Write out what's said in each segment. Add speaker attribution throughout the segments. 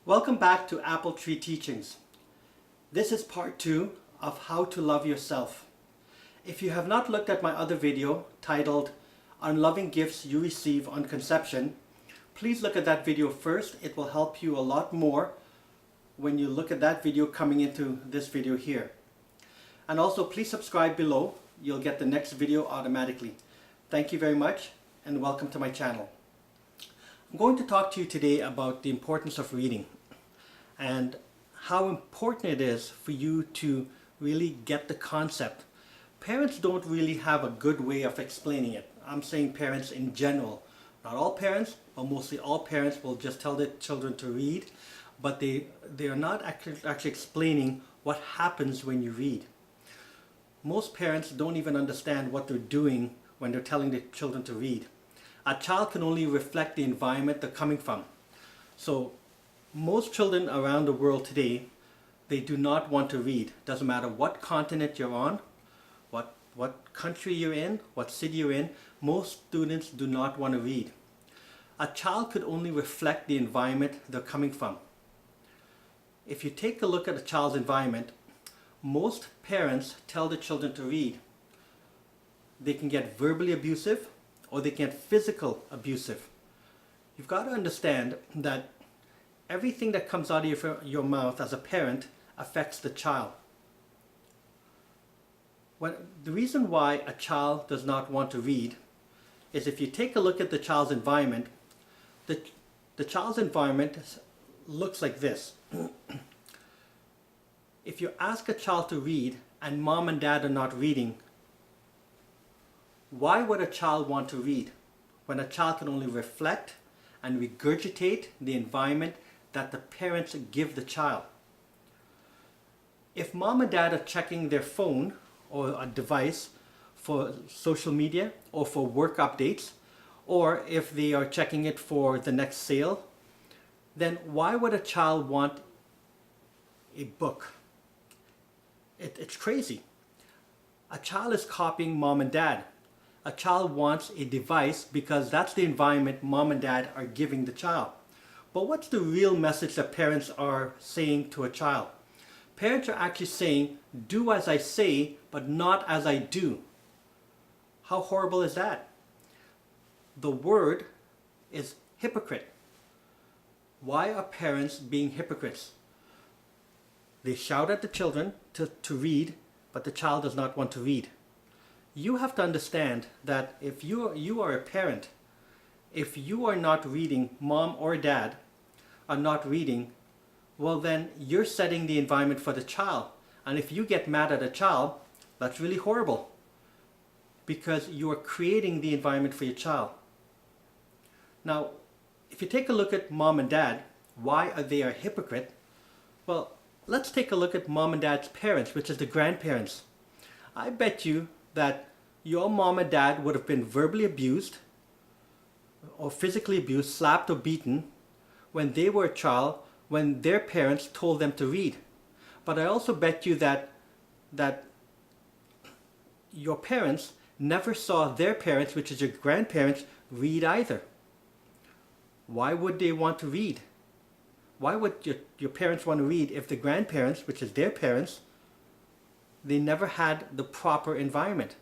Speaker 1: Welcome back to Apple Tree Teachings. This is part 2 of How to Love Yourself. If you have not looked at my other video titled Unloving Gifts You Receive on Conception, please look at that video first. It will help you a lot more when you look at that video coming into this video here. And also please subscribe below. You'll get the next video automatically. Thank you very much and welcome to my channel. I'm going to talk to you today about the importance of reading and how important it is for you to really get the concept. Parents don't really have a good way of explaining it. I'm saying parents in general. Not all parents, but mostly all parents will just tell their children to read, but they are not actually explaining what happens when you read. Most parents don't even understand what they're doing when they're telling their children to read. A child can only reflect the environment they're coming from. So most children around the world today, they do not want to read. Doesn't matter what continent you're on, what country you're in, what city you're in, most students do not want to read. A child could only reflect the environment they're coming from. If you take a look at a child's environment, most parents tell the children to read. They can get verbally abusive or they can get physical abusive. You've got to understand that everything that comes out of your mouth as a parent affects the child. The reason why a child does not want to read is if you take a look at the child's environment, the child's environment looks like this. If you ask a child to read and mom and dad are not reading, why would a child want to read when a child can only reflect and regurgitate the environment that the parents give the child? If mom and dad are checking their phone or a device for social media or for work updates, or if they are checking it for the next sale, then why would a child want a book? It's crazy. A child is copying mom and dad. A child wants a device because that's the environment mom and dad are giving the child. But what's the real message that parents are saying to a child? Parents are actually saying, do as I say, but not as I do. How horrible is that? The word is hypocrite. Why are parents being hypocrites? They shout at the children to read, but the child does not want to read. You have to understand that if you are a parent, if you are not reading, mom or dad are not reading, well then you're setting the environment for the child. And if you get mad at a child, that's really horrible because you are creating the environment for your child. Now, if you take a look at mom and dad, why are they a hypocrite? Well, let's take a look at mom and dad's parents, which is the grandparents. I bet you that your mom and dad would have been verbally abused or physically abused, slapped or beaten when they were a child, when their parents told them to read. But I also bet you that your parents never saw their parents, which is your grandparents, read either. Why would they want to read? Why would your parents want to read if the grandparents, which is their parents, they never had the proper environment?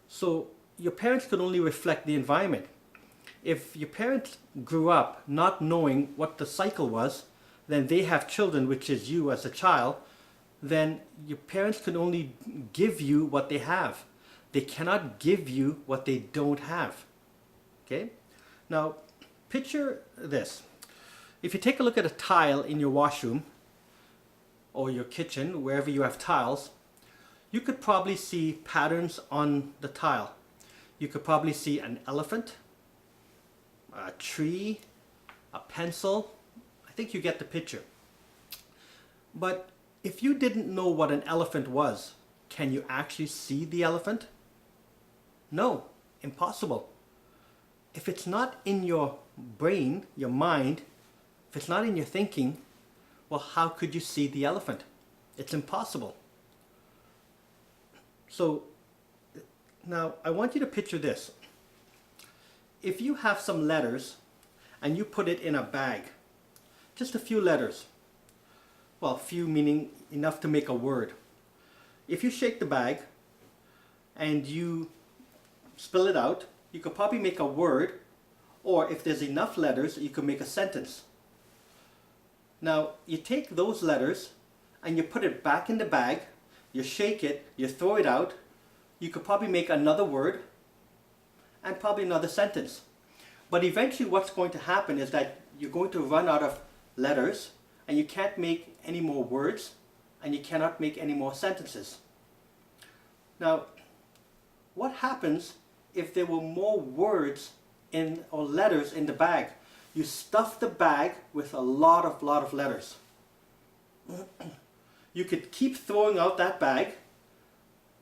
Speaker 1: So your parents could only reflect the environment. If your parents grew up not knowing what the cycle was, then they have children, which is you as a child, then your parents can only give you what they have. They cannot give you what they don't have. Okay? Now, picture this. If you take a look at a tile in your washroom or your kitchen, wherever you have tiles, you could probably see patterns on the tile. You could probably see an elephant, a tree, a pencil. I think you get the picture. But if you didn't know what an elephant was, can you actually see the elephant? No, impossible. If it's not in your brain, your mind, if it's not in your thinking, well, how could you see the elephant? It's impossible. So now I want you to picture this. If you have some letters and you put it in a bag, just a few letters. Well, few meaning enough to make a word. If you shake the bag and you spill it out, you could probably make a word, or if there's enough letters, you could make a sentence. Now, you take those letters and you put it back in the bag, you shake it, you throw it out, you could probably make another word and probably another sentence. But eventually what's going to happen is that you're going to run out of letters and you can't make any more words and you cannot make any more sentences. Now, what happens if there were more words or letters in the bag? You stuff the bag with a lot of letters. You could keep throwing out that bag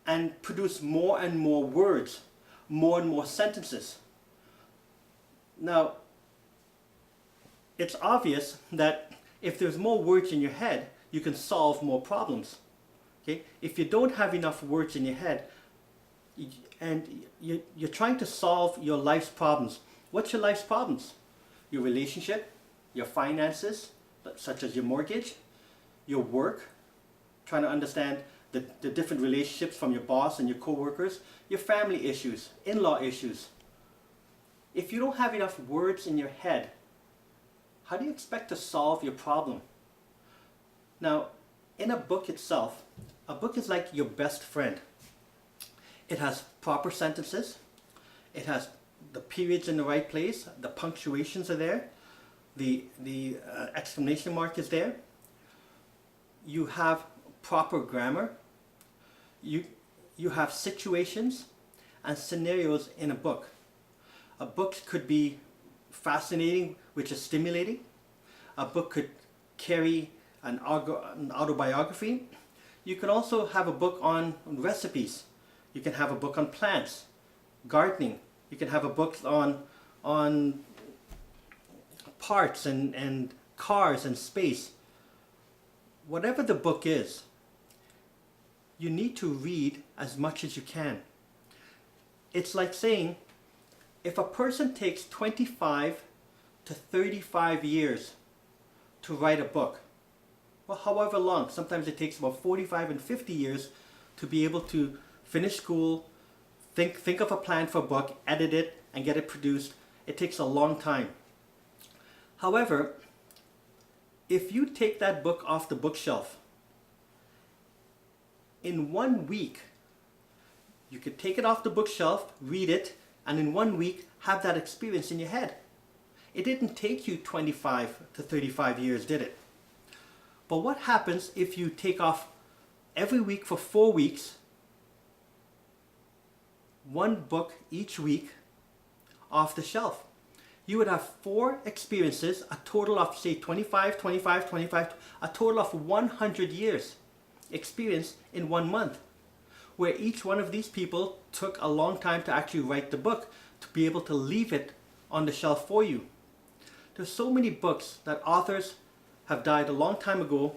Speaker 1: and produce more and more words, more and more sentences. Now, it's obvious that if there's more words in your head, you can solve more problems. Okay? If you don't have enough words in your head and you're trying to solve your life's problems, what's your life's problems? Your relationship, your finances, such as your mortgage, your work, trying to understand the different relationships from your boss and your co-workers, your family issues, in-law issues. If you don't have enough words in your head, how do you expect to solve your problem? Now, in a book itself, a book is like your best friend. It has proper sentences, it has the periods in the right place, the punctuations are there, the exclamation mark is there, you have proper grammar, you have situations and scenarios in a book. A book could be fascinating, which is stimulating. A book could carry an autobiography. You can also have a book on recipes. You can have a book on plants, gardening. You can have a book on parts and cars and space. Whatever the book is, you need to read as much as you can. It's like saying, if a person takes 25 to 35 years to write a book, well, however long, sometimes it takes about 45 and 50 years to be able to finish school, think of a plan for a book, edit it, and get it produced. It takes a long time. However, if you take that book off the bookshelf, in 1 week, you could take it off the bookshelf, read it, and in 1 week, have that experience in your head. It didn't take you 25 to 35 years, did it? But what happens if you take off every week for 4 weeks, one book each week off the shelf? You would have 4 experiences, a total of say 25, 25, 25, a total of 100 years experience in 1 month, where each one of these people took a long time to actually write the book to be able to leave it on the shelf for you. There's so many books that authors have died a long time ago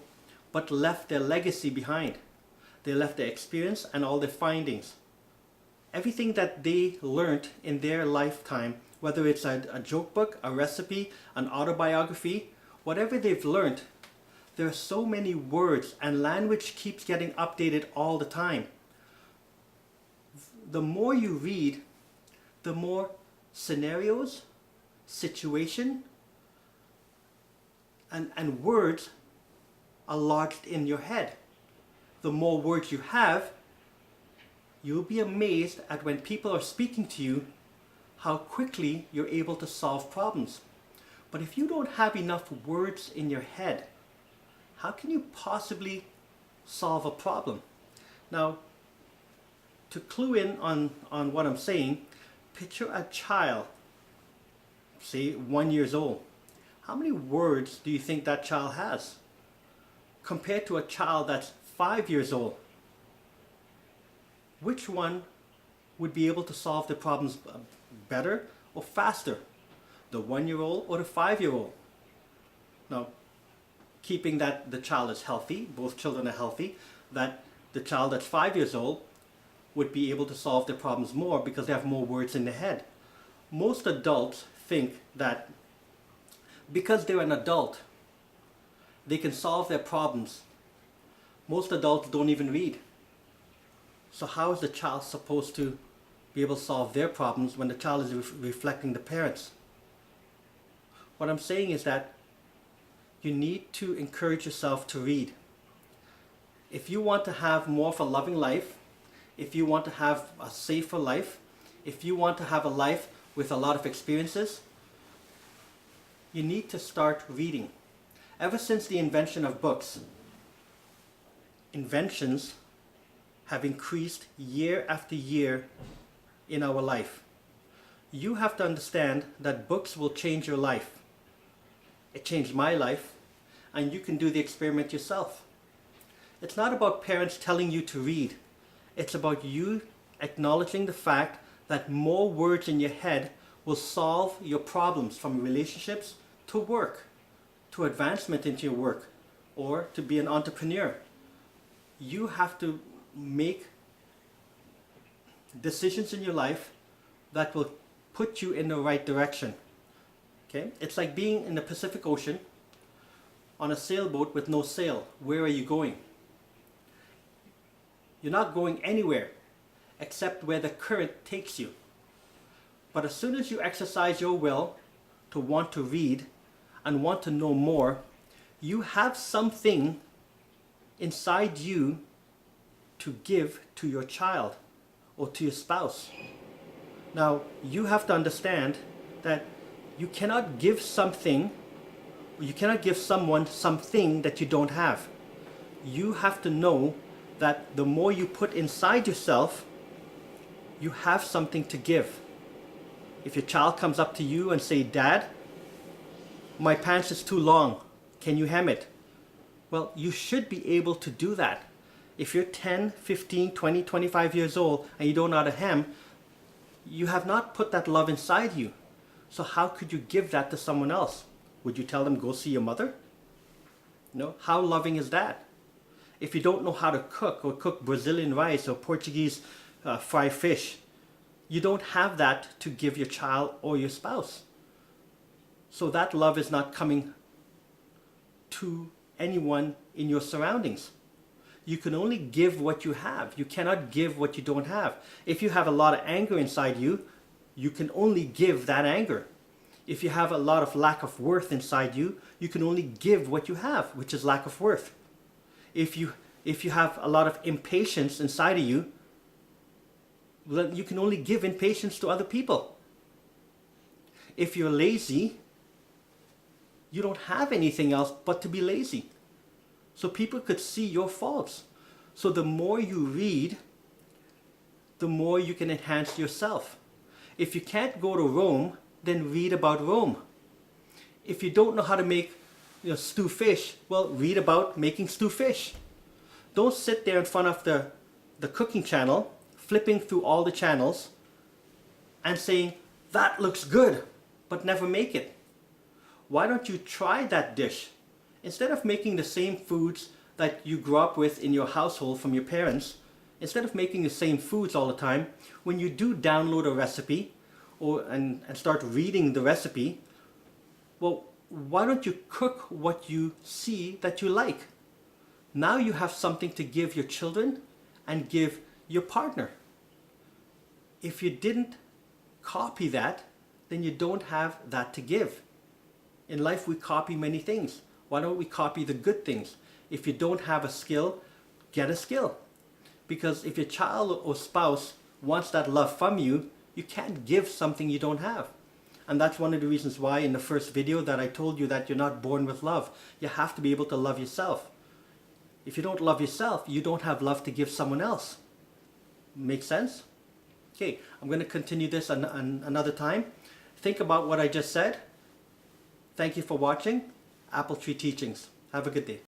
Speaker 1: but left their legacy behind. They left their experience and all their findings. Everything that they learned in their lifetime, whether it's a joke book, a recipe, an autobiography, whatever they've learned, there are so many words and language keeps getting updated all the time. The more you read, the more scenarios, situation, and words are lodged in your head. The more words you have, you'll be amazed at when people are speaking to you, how quickly you're able to solve problems. But if you don't have enough words in your head, how can you possibly solve a problem? Now, to clue in on what I'm saying, picture a child, say 1 year old. How many words do you think that child has? Compared to a child that's 5 years old, which one would be able to solve the problems better or faster? The 1 year old or the 5 year old? Now, keeping that the child is healthy, both children are healthy, that the child that's 5 years old would be able to solve their problems more because they have more words in their head. Most adults think that because they're an adult, they can solve their problems. Most adults don't even read. So how is the child supposed to be able to solve their problems when the child is reflecting the parents? What I'm saying is that you need to encourage yourself to read. If you want to have more of a loving life, if you want to have a safer life, if you want to have a life with a lot of experiences, you need to start reading. Ever since the invention of books, inventions have increased year after year in our life. You have to understand that books will change your life. It changed my life, and you can do the experiment yourself. It's not about parents telling you to read. It's about you acknowledging the fact that more words in your head will solve your problems, from relationships to work, to advancement into your work, or to be an entrepreneur. You have to make decisions in your life that will put you in the right direction. Okay? It's like being in the Pacific Ocean on a sailboat with no sail. Where are you going? You're not going anywhere except where the current takes you. But as soon as you exercise your will to want to read and want to know more, you have something inside you to give to your child or to your spouse. Now, you have to understand that you cannot give something, or you cannot give someone something that you don't have. You have to know that the more you put inside yourself, you have something to give. If your child comes up to you and say, "Dad, my pants is too long, can you hem it?" Well, you should be able to do that. If you're 10, 15, 20, 25 years old and you don't know how to hem, you have not put that love inside you. So how could you give that to someone else? Would you tell them, "Go see your mother"? No? How loving is that? If you don't know how to cook, or cook Brazilian rice or Portuguese fried fish, you don't have that to give your child or your spouse. So that love is not coming to anyone in your surroundings. You can only give what you have. You cannot give what you don't have. If you have a lot of anger inside you, you can only give that anger. If you have a lot of lack of worth inside you, you can only give what you have, which is lack of worth. If you have a lot of impatience inside of you, well, you can only give impatience to other people. If you're lazy, you don't have anything else but to be lazy. So people could see your faults. So the more you read, the more you can enhance yourself. If you can't go to Rome, then read about Rome. If you don't know how to make stew fish, well, read about making stew fish. Don't sit there in front of the cooking channel, flipping through all the channels and saying, "That looks good," but never make it. Why don't you try that dish? Instead of making the same foods that you grew up with in your household from your parents, instead of making the same foods all the time, when you do download a recipe and start reading the recipe, well, why don't you cook what you see that you like? Now you have something to give your children and give your partner. If you didn't copy that, then you don't have that to give. In life we copy many things. Why don't we copy the good things? If you don't have a skill, get a skill. Because if your child or spouse wants that love from you, you can't give something you don't have. And that's one of the reasons why in the first video that I told you that you're not born with love. You have to be able to love yourself. If you don't love yourself, you don't have love to give someone else. Make sense? Okay, I'm going to continue this another time. Think about what I just said. Thank you for watching Apple Tree Teachings. Have a good day.